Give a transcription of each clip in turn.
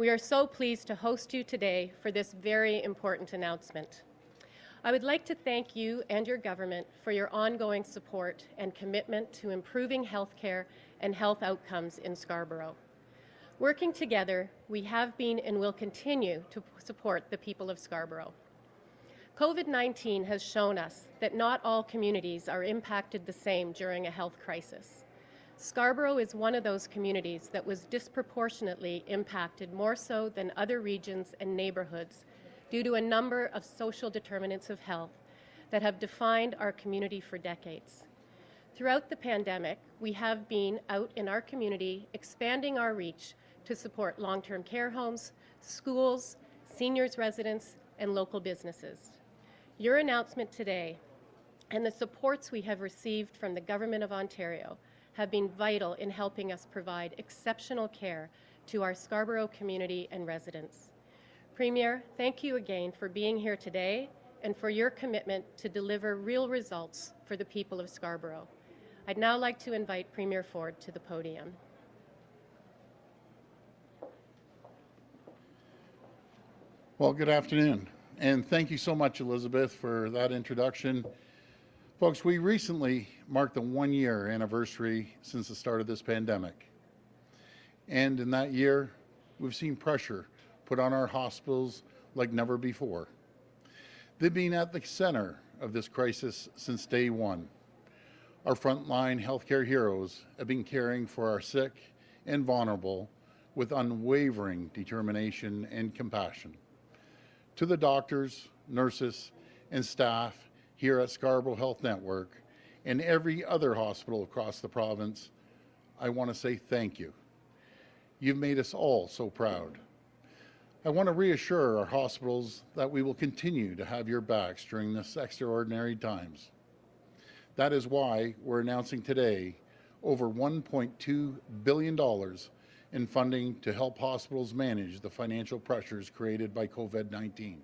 We are so pleased to host you today for this very important announcement. I would like to thank you and your government for your ongoing support and commitment to improving healthcare and health outcomes in Scarborough. Working together, we have been and will continue to support the people of Scarborough. COVID-19 has shown us that not all communities are impacted the same during a health crisis. Scarborough is one of those communities that was disproportionately impacted more so than other regions and neighbourhoods due to a number of social determinants of health that have defined our community for decades. Throughout the pandemic, we have been out in our community expanding our reach to support long-term care homes, schools, seniors residents, and local businesses. Your announcement today and the supports we have received from the Government of Ontario have been vital in helping us provide exceptional care to our Scarborough community and residents. Premier, thank you again for being here today and for your commitment to deliver real results for the people of Scarborough. I'd now like to invite Premier Ford to the podium. Well, good afternoon, and thank you so much, Elizabeth, for that introduction. Folks, we recently marked the one-year anniversary since the start of this pandemic. And in that year, we've seen pressure put on our hospitals like never before. They've been at the center of this crisis since day one. Our frontline healthcare heroes have been caring for our sick and vulnerable with unwavering determination and compassion. To the doctors, nurses, and staff here at Scarborough Health Network and every other hospital across the province, I want to say thank you. You've made us all so proud. I want to reassure our hospitals that we will continue to have your backs during this extraordinary times. That is why we're announcing today over $1.2 billion in funding to help hospitals manage the financial pressures created by COVID-19.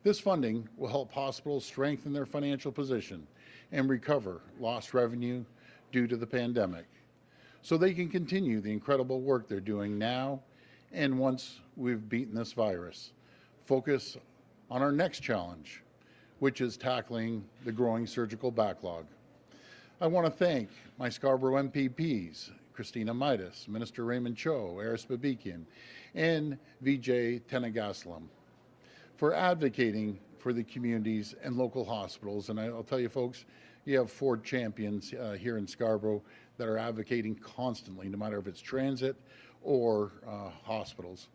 This funding will help hospitals strengthen their financial position and recover lost revenue due to the pandemic, so they can continue the incredible work they're doing now and once we've beaten this virus. Focus on our next challenge, which is tackling the growing surgical backlog. I want to thank my Scarborough MPPs, Christina Midas, Minister Raymond Cho, Aris Babikian, and Vijay Tenagasalam, for advocating for the communities and local hospitals. And I'll tell you folks, you have Ford champions here in Scarborough that are advocating constantly, no matter if it's transit or hospitals.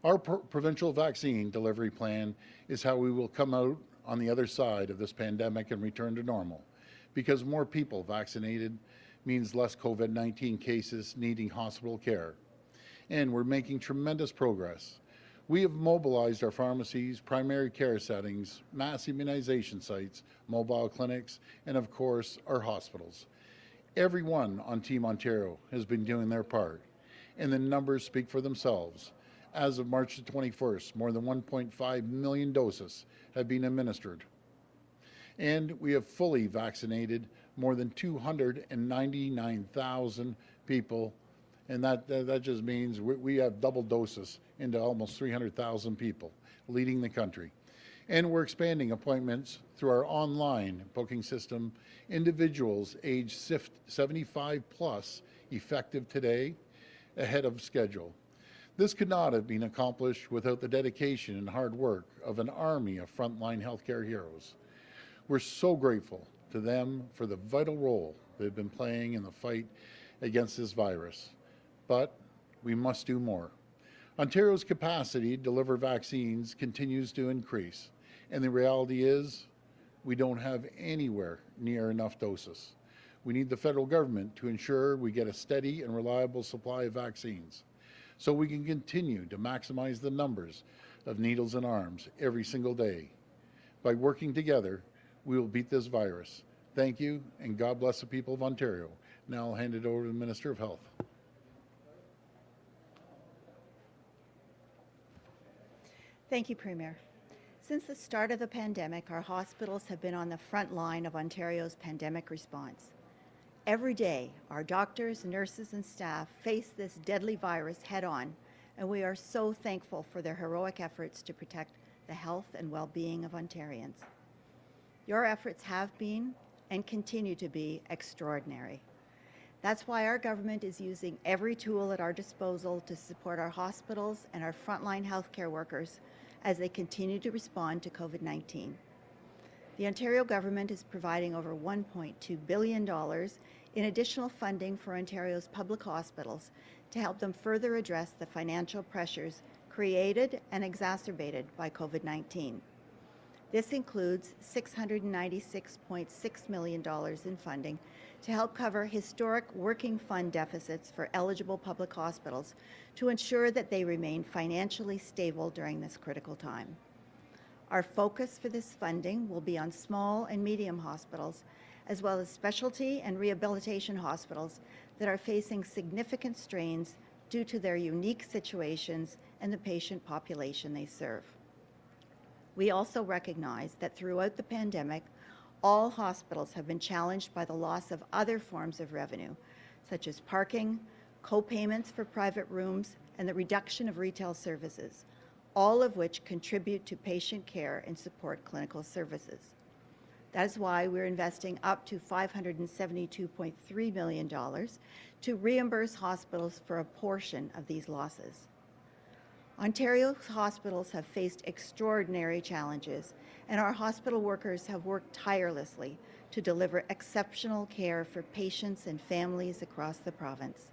Our provincial vaccine delivery plan is how we will come out on the other side of this pandemic and return to normal, because more people vaccinated means less COVID-19 cases needing hospital care. And we're making tremendous progress. We have mobilized our pharmacies, primary care settings, mass immunization sites, mobile clinics, and of course, our hospitals. Everyone on Team Ontario has been doing their part, and the numbers speak for themselves. As of March the 21st, more than 1.5 million doses have been administered. And we have fully vaccinated more than 299,000 people, and that just means we have double doses into almost 300,000 people, leading the country. And we're expanding appointments through our online booking system. Individuals aged 75 plus, effective today, ahead of schedule. This could not have been accomplished without the dedication and hard work of an army of frontline healthcare heroes. We're so grateful to them for the vital role they've been playing in the fight against this virus. But we must do more. Ontario's capacity to deliver vaccines continues to increase, and the reality is we don't have anywhere near enough doses. We need the federal government to ensure we get a steady and reliable supply of vaccines, so we can continue to maximize the numbers of needles and arms every single day. By working together, we will beat this virus. Thank you, and God bless the people of Ontario. Now I'll hand it over to the Minister of Health. Thank you, Premier. Since the start of the pandemic, our hospitals have been on the front line of Ontario's pandemic response. Every day, our doctors, nurses, and staff face this deadly virus head-on and we are so thankful for their heroic efforts to protect the health and well-being of Ontarians. Your efforts have been and continue to be extraordinary. That's why our government is using every tool at our disposal to support our hospitals and our frontline healthcare workers as they continue to respond to COVID-19. The Ontario government is providing over $1.2 billion in additional funding for Ontario's public hospitals to help them further address the financial pressures created and exacerbated by COVID-19. This includes $696.6 million in funding to help cover historic working fund deficits for eligible public hospitals to ensure that they remain financially stable during this critical time. Our focus for this funding will be on small and medium hospitals, as well as specialty and rehabilitation hospitals that are facing significant strains due to their unique situations and the patient population they serve. We also recognize that throughout the pandemic, all hospitals have been challenged by the loss of other forms of revenue, such as parking, co-payments for private rooms, and the reduction of retail services, all of which contribute to patient care and support clinical services. That is why we're investing up to $572.3 million to reimburse hospitals for a portion of these losses. Ontario's hospitals have faced extraordinary challenges, and our hospital workers have worked tirelessly to deliver exceptional care for patients and families across the province.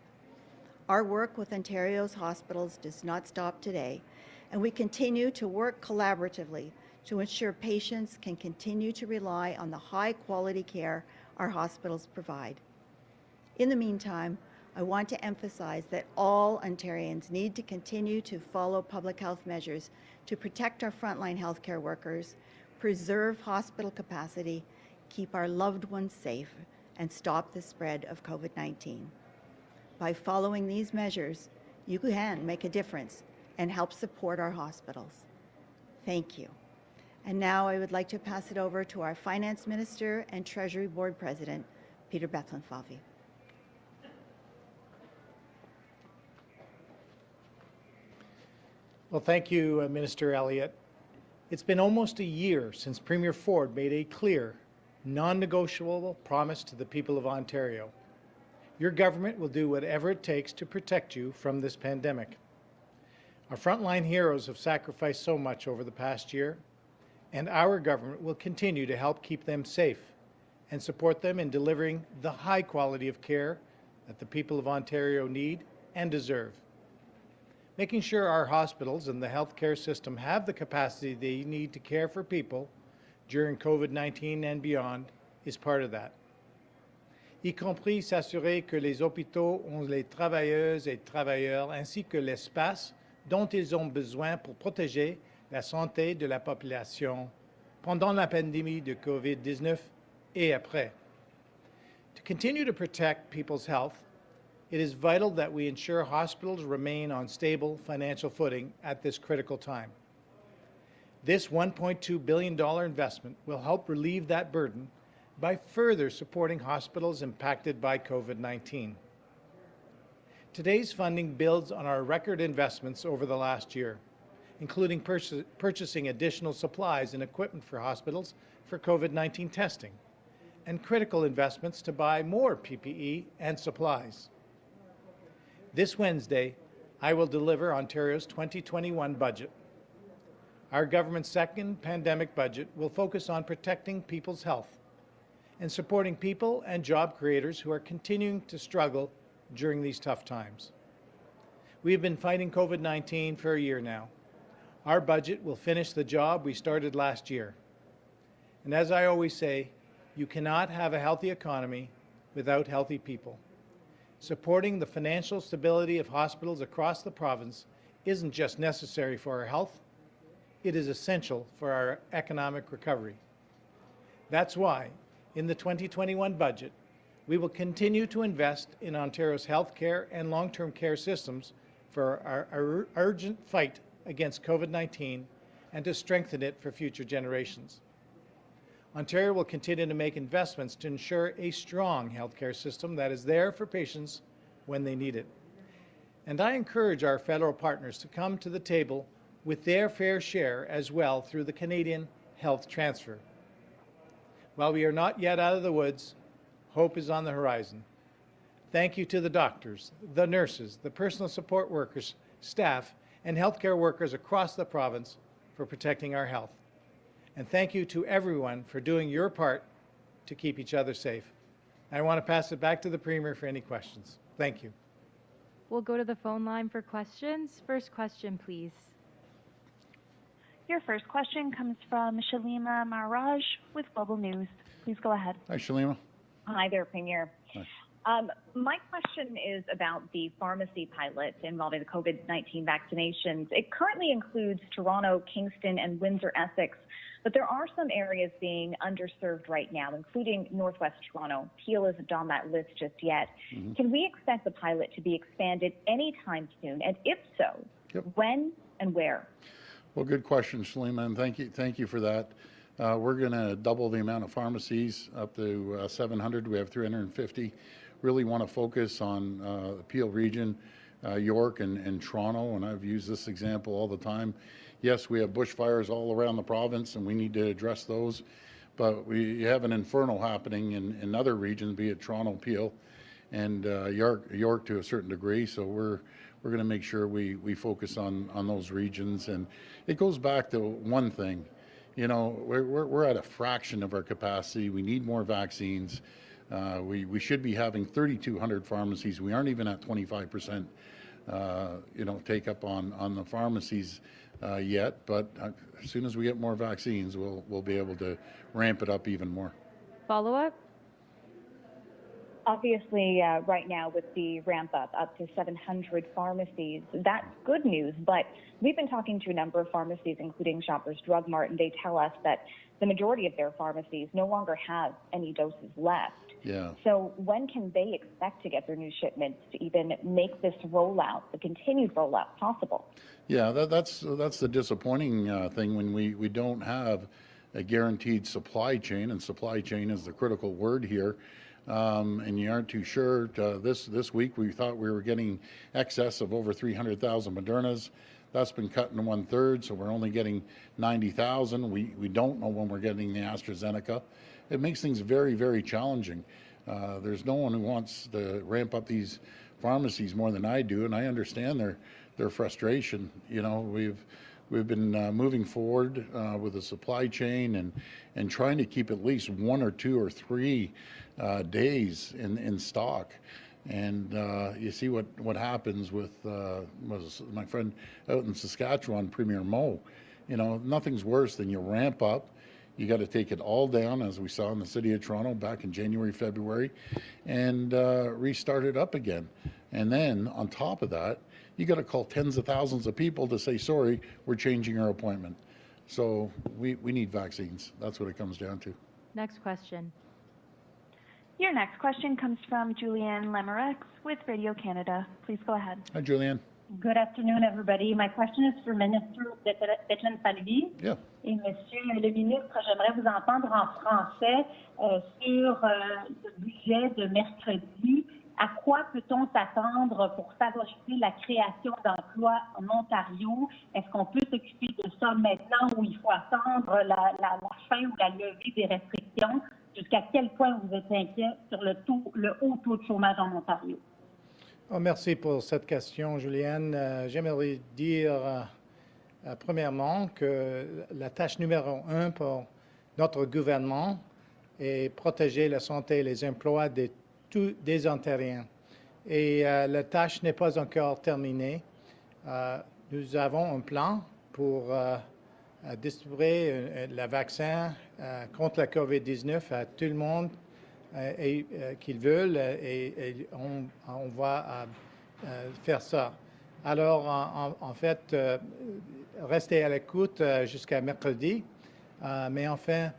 Our work with Ontario's hospitals does not stop today, and we continue to work collaboratively to ensure patients can continue to rely on the high-quality care our hospitals provide. In the meantime, I want to emphasize that all Ontarians need to continue to follow public health measures to protect our frontline healthcare workers, preserve hospital capacity, keep our loved ones safe, and stop the spread of COVID-19. By following these measures, you can make a difference and help support our hospitals. Thank you. And now I would like to pass it over to our Finance Minister and Treasury Board President, Peter Bethlenfalvy. Well, thank you, Minister Elliott. It's been almost a year since Premier Ford made a clear, non-negotiable promise to the people of Ontario. Your government will do whatever it takes to protect you from this pandemic. Our frontline heroes have sacrificed so much over the past year, and our government will continue to help keep them safe and support them in delivering the high quality of care that the people of Ontario need and deserve. Making sure our hospitals and the healthcare system have the capacity they need to care for people during COVID-19 and beyond is part of that. Y compris s'assurer que les hôpitaux ont les travailleuses et travailleurs ainsi que l'espace dont ils ont besoin pour protéger la santé de la population pendant la pandémie de COVID-19 et après. To continue to protect people's health, it is vital that we ensure hospitals remain on stable financial footing at this critical time. This $1.2 billion investment will help relieve that burden by further supporting hospitals impacted by COVID-19. Today's funding builds on our record investments over the last year, including purchasing additional supplies and equipment for hospitals for COVID-19 testing, and critical investments to buy more PPE and supplies. This Wednesday, I will deliver Ontario's 2021 budget. Our government's second pandemic budget will focus on protecting people's health and supporting people and job creators who are continuing to struggle during these tough times. We have been fighting COVID-19 for a year now. Our budget will finish the job we started last year. And as I always say, you cannot have a healthy economy without healthy people. Supporting the financial stability of hospitals across the province isn't just necessary for our health, it is essential for our economic recovery. That's why, in the 2021 budget, we will continue to invest in Ontario's healthcare and long-term care systems for our urgent fight against COVID-19 and to strengthen it for future generations. Ontario will continue to make investments to ensure a strong healthcare system that is there for patients when they need it. And I encourage our federal partners to come to the table with their fair share as well through the Canadian Health Transfer. While we are not yet out of the woods, hope is on the horizon. Thank you to the doctors, the nurses, the personal support workers, staff, and healthcare workers across the province for protecting our health. And thank you to everyone for doing your part to keep each other safe. I want to pass it back to the Premier for any questions. Thank you. We'll go to the phone line for questions. First question, please. Your first question comes from Shalima Maharaj with Global News. Please go ahead. Hi, Shalima. Hi there, Premier. Hi. My question is about the pharmacy pilot involving the COVID-19 vaccinations. It currently includes Toronto, Kingston, and Windsor-Essex, but there are some areas being underserved right now, including Northwest Toronto. Peel isn't on that list just yet. Mm-hmm. Can we expect the pilot to be expanded anytime soon? And if so, when and where? Well, good question, Shalima, and thank you for that. We're going to double the amount of pharmacies up to 700. We have 350. Really want to focus on the Peel region, York and Toronto, and I've used this example all the time. Yes, we have bushfires all around the province, and we need to address those, but we have an inferno happening in other regions, be it Toronto, Peel, and York to a certain degree. So we're going to make sure we focus on those regions, and it goes back to one thing. You know, we're at a fraction of our capacity. We need more vaccines. We should be having 3,200 pharmacies. We aren't even at 25%, take up on the pharmacies yet. But as soon as we get more vaccines, we'll be able to ramp it up even more. Follow-up? Obviously, right now with the ramp up to 700 pharmacies, that's good news. But we've been talking to a number of pharmacies, including Shoppers Drug Mart, and they tell us that the majority of their pharmacies no longer have any doses left. Yeah. So when can they expect to get their new shipments to even make this rollout, the continued rollout, possible? Yeah, that's the disappointing thing when we don't have a guaranteed supply chain, and supply chain is the critical word here. And you aren't too sure. This week we thought we were getting excess of over 300,000 Modernas. That's been cut in 1/3, so we're only getting 90,000. We don't know when we're getting the AstraZeneca. It makes things very, very challenging. There's no one who wants to ramp up these pharmacies more than I do, and I understand their frustration. You know, we've been moving forward with the supply chain and trying to keep at least 1 or 2 or 3 days in stock. And you see what happens with was my friend out in Saskatchewan, Premier Mo. You know, nothing's worse than you ramp up. You got to take it all down, as we saw in the city of Toronto back in January, February, and restart it up again. And then on top of that, you got to call tens of thousands of people to say, sorry, we're changing our appointment. So we need vaccines. That's what it comes down to. Next question. Your next question comes from Julianne Lemerex with Radio Canada. Please go ahead. Hi, Julianne. Good afternoon, everybody. My question is for Minister Bethlenfalvy. Yeah. Et Monsieur le ministre, j'aimerais vous entendre en français sur le budget de mercredi. À quoi peut-on s'attendre pour favoriser la création d'emplois en Ontario? Est-ce qu'on peut s'occuper de ça maintenant ou il faut attendre la fin ou la levée des restrictions? Jusqu'à quel point vous êtes inquiet sur le haut taux de chômage en Ontario? Oh, merci pour cette question, Juliane. J'aimerais dire, premièrement, que la tâche numéro 1 pour notre gouvernement est protéger la santé et les emplois de tous des Ontariens. Et la tâche n'est pas encore terminée. Nous avons un plan pour distribuer le vaccin contre la COVID-19 à tout le monde qu'ils veulent et on va faire ça. Alors, en fait, restez à l'écoute jusqu'à mercredi, mais enfin,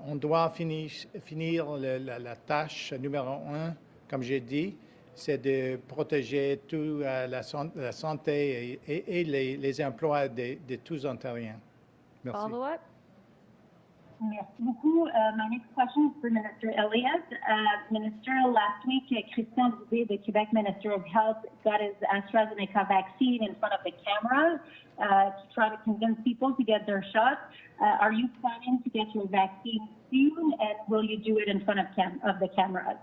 on doit finir la tâche numéro 1, comme j'ai dit, c'est de protéger toute la santé et les emplois de tous Ontariens. Merci. Follow-up? Merci beaucoup. My next question is for Minister Elliott. Minister, last week, Christian Dubé, the Quebec Minister of Health, got his AstraZeneca vaccine in front of the camera to try to convince people to get their shot. Are you planning to get your vaccine soon, and will you do it in front of the cameras?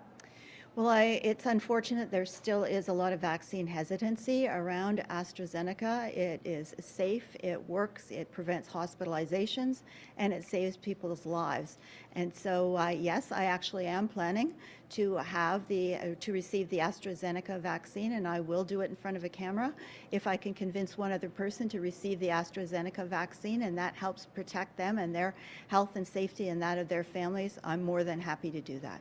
Well, it's unfortunate there still is a lot of vaccine hesitancy around AstraZeneca. It is safe, it works, it prevents hospitalizations, and it saves people's lives. And so, yes, I actually am planning to have to receive the AstraZeneca vaccine, and I will do it in front of a camera. If I can convince one other person to receive the AstraZeneca vaccine, and that helps protect them and their health and safety and that of their families, I'm more than happy to do that.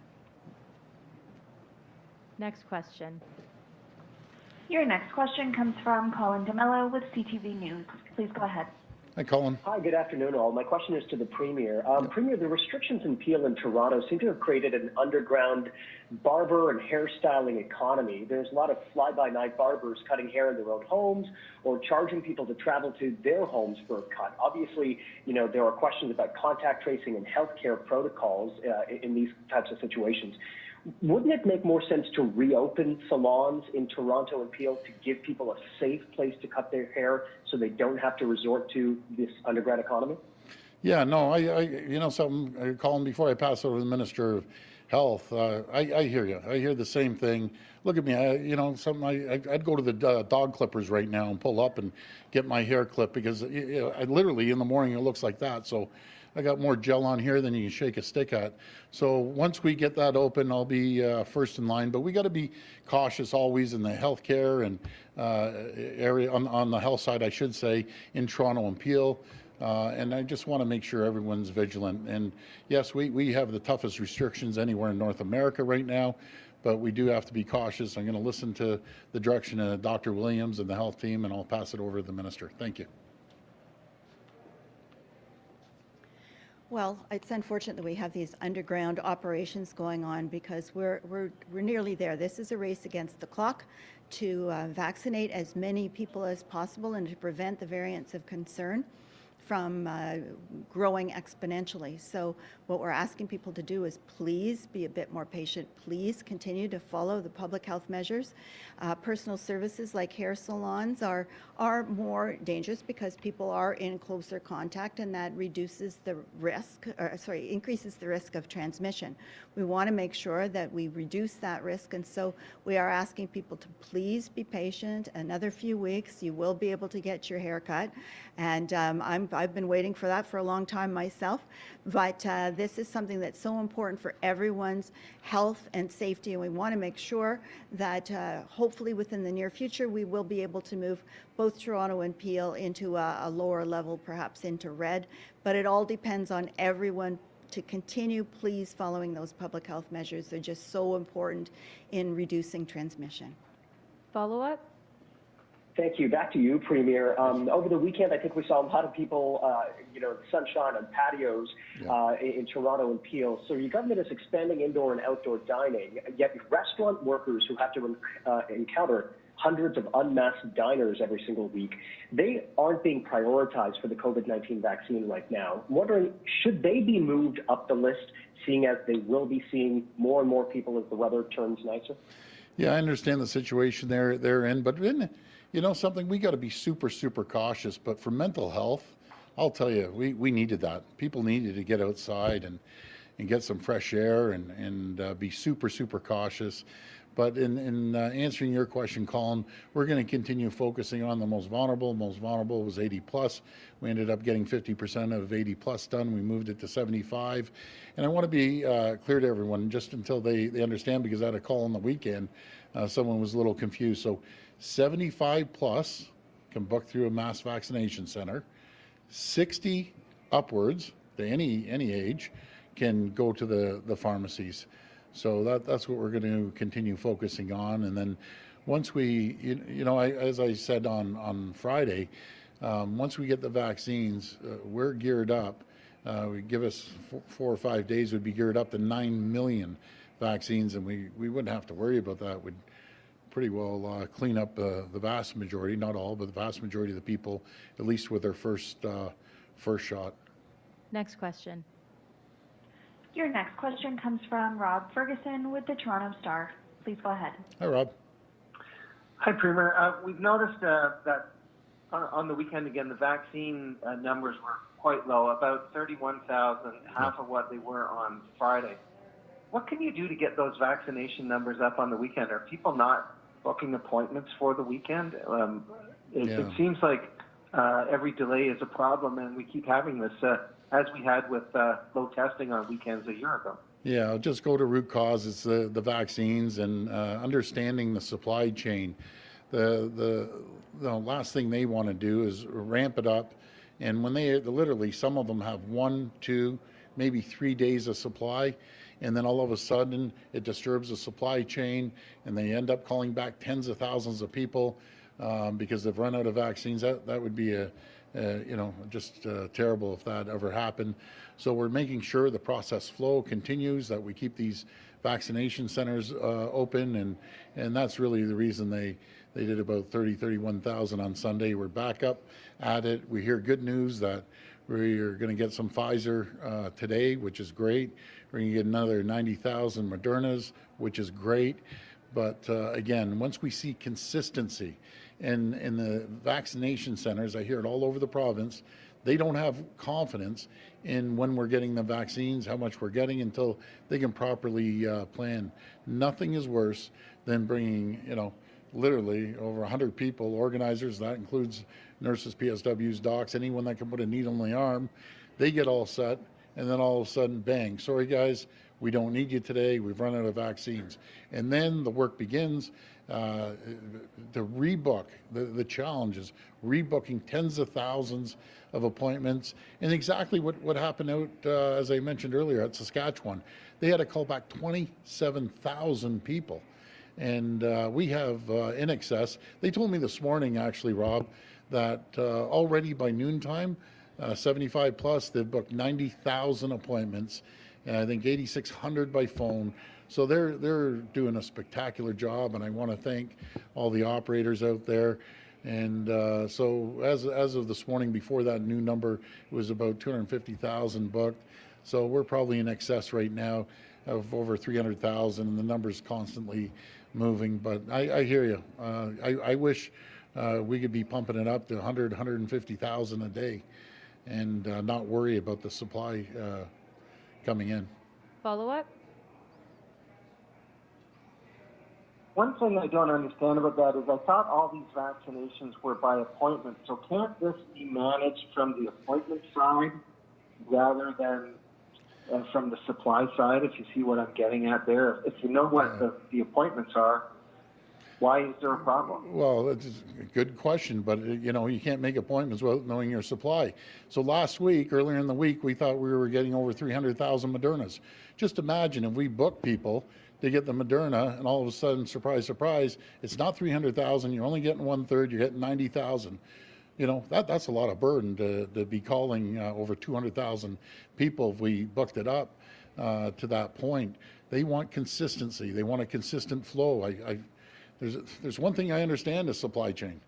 Next question. Your next question comes from Colin DeMello with CTV News. Please go ahead. Hi, Colin. Hi, good afternoon, all. My question is to the Premier. Premier, the restrictions in Peel and Toronto seem to have created an underground barber and hairstyling economy. There's a lot of fly-by-night barbers cutting hair in their own homes or charging people to travel to their homes for a cut. Obviously, there are questions about contact tracing and healthcare protocols in these types of situations. Wouldn't it make more sense to reopen salons in Toronto and Peel to give people a safe place to cut their hair so they don't have to resort to this underground economy? Yeah, no, something, Colin, before I pass over to the Minister of Health, I hear you. I hear the same thing. Look at me, I'd go to the dog clippers right now and pull up and get my hair clipped because I literally in the morning it looks like that. So I got more gel on here than you can shake a stick at. So once we get that open, I'll be first in line. But we got to be cautious always in the healthcare and area on the health side, I should say, in Toronto and Peel. And I just want to make sure everyone's vigilant. And yes, we have the toughest restrictions anywhere in North America right now, but we do have to be cautious. I'm going to listen to the direction of Dr. Williams and the health team, and I'll pass it over to the Minister. Thank you. Well, it's unfortunate that we have these underground operations going on because we're nearly there. This is a race against the clock to vaccinate as many people as possible and to prevent the variants of concern from growing exponentially. So what we're asking people to do is please be a bit more patient. Please continue to follow the public health measures. Personal services like hair salons are more dangerous because people are in closer contact, and that reduces the risk, increases the risk of transmission. We want to make sure that we reduce that risk, and so we are asking people to please be patient. Another few weeks, you will be able to get your hair cut, and I've been waiting for that for a long time myself, but this is something that's so important for everyone's health and safety, and we want to make sure that hopefully within the near future we will be able to move both Toronto and Peel into a lower level, perhaps into red, but it all depends on everyone to continue please following those public health measures. They're just so important in reducing transmission. Follow-up? Thank you. Back to you, Premier. Over the weekend, I think we saw a lot of people, sunshine on patios in Toronto and Peel. So your government is expanding indoor and outdoor dining, yet restaurant workers who have to encounter hundreds of unmasked diners every single week, they aren't being prioritized for the COVID-19 vaccine right now. I'm wondering, should they be moved up the list, seeing as they will be seeing more and more people as the weather turns nicer? Yeah, I understand the situation they're in, but something, we got to be super, super cautious. But for mental health, I'll tell you, we needed that. People needed to get outside and get some fresh air and be super, super cautious. But in answering your question, Colin, we're going to continue focusing on the most vulnerable. Most vulnerable was 80 plus. We ended up getting 50% of 80 plus done. We moved it to 75. And I want to be clear to everyone, just until they understand, because I had a call on the weekend. Someone was a little confused. So 75 plus can book through a mass vaccination center. 60 upwards, to any age, can go to the pharmacies. So that's what we're going to continue focusing on. And then once we, as I said on Friday, once we get the vaccines, we're geared up. We give us 4 or 5 days, we'd be geared up to 9 million vaccines, and we wouldn't have to worry about that. We'd pretty well clean up the vast majority, not all, but the vast majority of the people, at least with their first shot. Next question. Your next question comes from Rob Ferguson with the Toronto Star. Please go ahead. Hi, Rob. Hi, Premier. We've noticed that on the weekend again, the vaccine numbers were quite low, about 31,000, half of what they were on Friday. What can you do to get those vaccination numbers up on the weekend? Are people not booking appointments for the weekend? It seems like every delay is a problem, and we keep having this, as we had with low testing on weekends a year ago. Yeah, I'll just go to root cause. It's the vaccines and understanding the supply chain. The last thing they want to do is ramp it up, and when they literally, some of them have 1, 2, maybe 3 days of supply, and then all of a sudden it disturbs the supply chain, and they end up calling back tens of thousands of people because they've run out of vaccines. That would be just terrible if that ever happened. So we're making sure the process flow continues, that we keep these vaccination centers open, and that's really the reason they did about 31,000 on Sunday. We're back up at it. We hear good news that we're going to get some Pfizer today, which is great. We're going to get another 90,000 Modernas, which is great. But again, once we see consistency in the vaccination centers, I hear it all over the province, they don't have confidence in when we're getting the vaccines, how much we're getting, until they can properly plan. Nothing is worse than bringing, literally over 100 people, organizers, that includes nurses, PSWs, docs, anyone that can put a needle in the arm. They get all set, and then all of a sudden, bang, sorry guys, we don't need you today, we've run out of vaccines. And then the work begins to rebook. The challenge is rebooking tens of thousands of appointments. And exactly what happened out, as I mentioned earlier, at Saskatchewan. They had to call back 27,000 people. And we have in excess, they told me this morning actually, Rob, that already by noontime, 75 plus, they've booked 90,000 appointments, and I think 8,600 by phone. So they're doing a spectacular job, and I want to thank all the operators out there. And so as of this morning, before that new number, it was about 250,000 booked. So we're probably in excess right now of over 300,000, and the number's constantly moving. But I hear you. I wish we could be pumping it up to 100, 150,000 a day and not worry about the supply coming in. Follow up? One thing I don't understand about that is I thought all these vaccinations were by appointment. So can't this be managed from the appointment side rather than from the supply side, if you see what I'm getting at there? If you know what the appointments are, why is there a problem? Well, that's a good question, but you can't make appointments without knowing your supply. So last week, earlier in the week, we thought we were getting over 300,000 Modernas. Just imagine if we book people to get the Moderna, and all of a sudden, surprise, surprise, it's not 300,000. You're only getting 1/3. You're getting 90,000. That's a lot of burden to be calling over 200,000 people if we booked it up to that point. They want consistency. They want a consistent flow. There's one thing I understand is supply chain,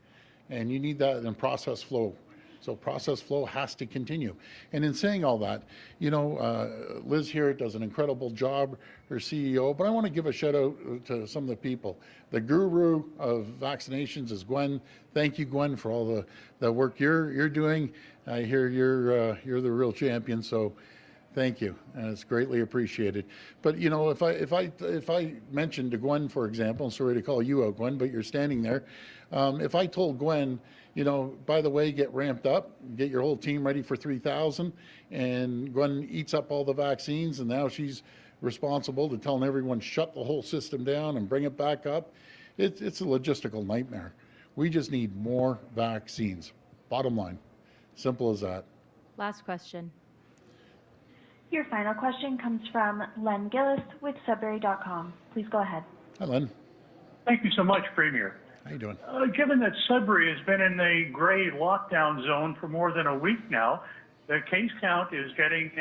and you need that in process flow. So process flow has to continue. And in saying all that, Liz here does an incredible job, her CEO, but I want to give a shout out to some of the people. The guru of vaccinations is Gwen. Thank you, Gwen, for all the work you're doing. I hear you're the real champion, so thank you, and it's greatly appreciated. But if I mentioned to Gwen, for example, I'm sorry to call you out, Gwen, but you're standing there. If I told Gwen, by the way, get ramped up, get your whole team ready for 3,000, and Gwen eats up all the vaccines, and now she's responsible to telling everyone shut the whole system down and bring it back up. It's a logistical nightmare. We just need more vaccines. Bottom line. Simple as that. Last question. Your final question comes from Len Gillis with Sudbury.com. Please go ahead. Hi, Len. Thank you so much, Premier. How you doing? Given that Sudbury has been in the gray lockdown zone for more than a week now, the case count is getting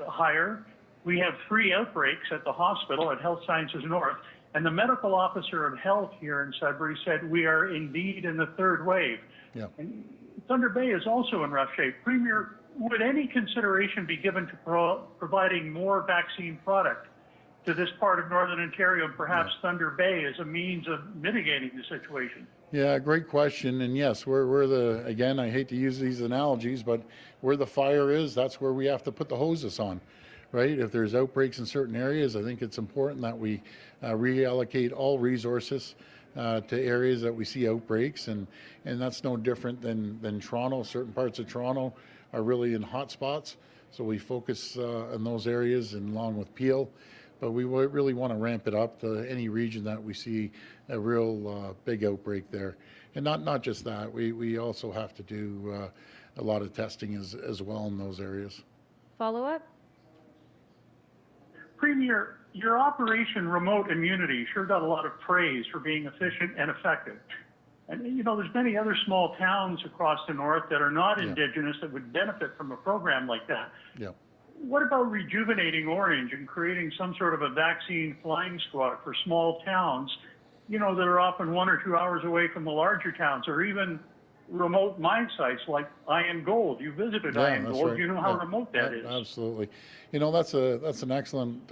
higher. We have 3 outbreaks at the hospital at Health Sciences North, and the medical officer of health here in Sudbury said we are indeed in the 3rd wave. Yeah. And Thunder Bay is also in rough shape. Premier, would any consideration be given to providing more vaccine product to this part of Northern Ontario and perhaps Thunder Bay as a means of mitigating the situation? Yeah, great question. And yes, again, I hate to use these analogies, but where the fire is, that's where we have to put the hoses on, right? If there's outbreaks in certain areas, I think it's important that we reallocate all resources to areas that we see outbreaks. And that's no different than Toronto. Certain parts of Toronto are really in hot spots. So we focus on those areas and along with Peel. But we really want to ramp it up to any region that we see a real big outbreak there. And not just that, we also have to do a lot of testing as well in those areas. Follow up? Premier, your Operation Remote Immunity sure got a lot of praise for being efficient and effective. And, you know, there's many other small towns across the north that are not Indigenous that would benefit from a program like that. Yeah. What about rejuvenating Orange and creating some sort of a vaccine flying squad for small towns, you know, that are often 1 or 2 hours away from the larger towns, or even remote mine sites like Iron Gold? You visited Iron Gold. Right. You know how remote that is. Absolutely. You know, that's an excellent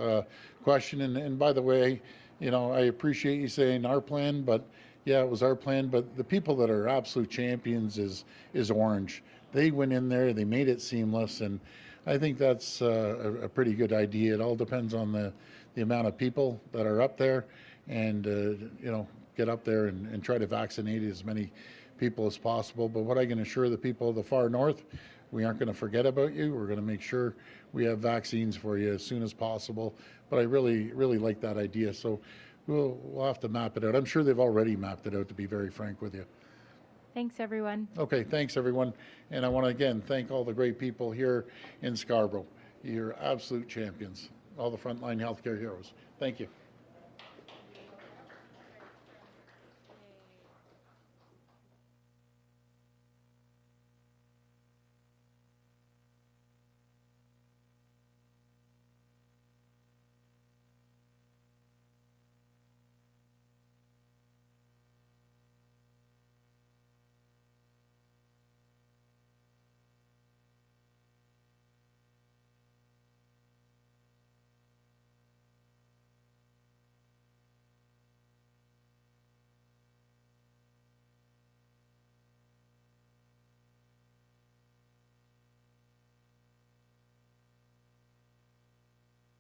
question. And by the way, you know, I appreciate you saying our plan, but yeah, it was our plan. But the people that are absolute champions is Orange. They went in there, they made it seamless, and I think that's a pretty good idea. It all depends on the amount of people that are up there, and you know, get up there and try to vaccinate as many people as possible. But what I can assure the people of the far north, we aren't going to forget about you. We're going to make sure we have vaccines for you as soon as possible. But I really like that idea. So we'll have to map it out. I'm sure they've already mapped it out, to be very frank with you. Thanks, everyone. Okay, thanks, everyone. And I want to, again, thank all the great people here in Scarborough. You're absolute champions, all the frontline healthcare heroes. Thank you.